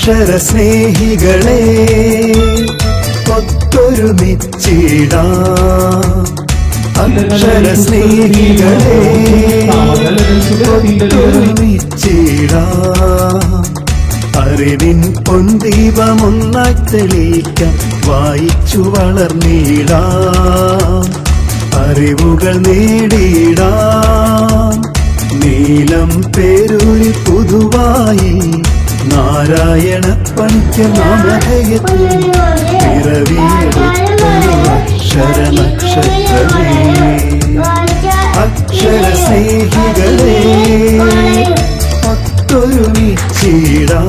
അക്ഷരസ്നേഹികളെ ഒത്തൊരുമിച്ചിടാം. അക്ഷരസ്നേഹികളെ ഒത്തൊരുമിച്ചിടാം. അറിവിൻ പൊൻദീപമൊന്നായി തെളിയിക്കാം. വായിച്ചു വളർന്നിടാം. അറിവുകൾ നേടിയിടാം. നീലം പേരൂരി പുതുവായി നാരായണ പണിക്കർ നാമധേയത്തിൽ പിറവിയെടുത്തൊരു അക്ഷരനക്ഷത്രമേ. അക്ഷരസ്നേഹികളെ ഒത്തൊരുമിച്ചിടാം.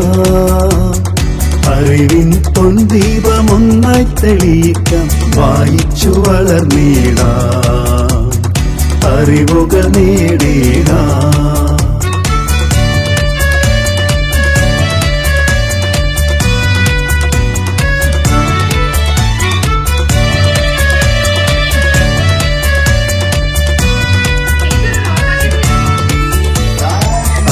അറിവിൻ പൊൻദീപമൊന്നായി തെളിയിക്കാം. വായിച്ചു വളർന്നിടാം. അറിവുകൾ നേടിടാം.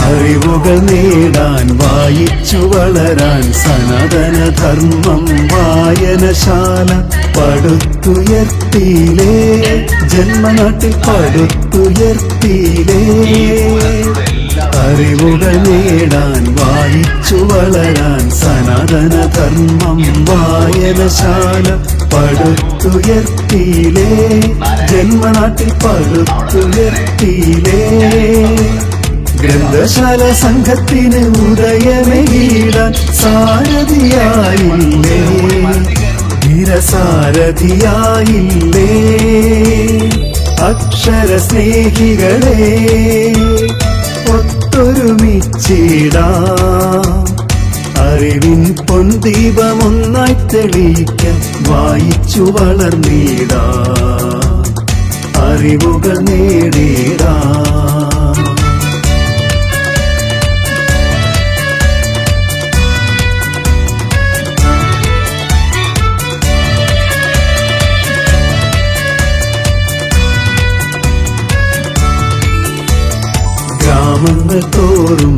അറിവുകൾ നേടാൻ വായിച്ചു വളരാൻ സനാതനധർമ്മം വായനശാല പടുത്തുയർത്തിയിലേ. ജന്മനാട്ടിൽ പടുത്തുയർത്തിയിലേ. അറിവുകൾ നേടാൻ വായിച്ചു വളരാൻ സനാതനധർമ്മം വായനശാല പടുത്തുയർത്തിയിലേ. ജന്മനാട്ടിൽ പടുത്തുയർത്തിയിലേ. ഗ്രന്ഥശാല സംഘത്തിന് ഉദയമേകിടാൻ സാരഥിയായില്ലേ. ധീരസാരഥിയായില്ലേ. അക്ഷരസ്നേഹികളെ ഒത്തൊരുമിച്ചിടാം. അറിവിൻ പൊൻദീപമൊന്നായി തെളിയിക്കാം. വായിച്ചു വളർന്നിടാം. അറിവുകൾ നേടിടാം. ഗ്രാമങ്ങൾ തോറും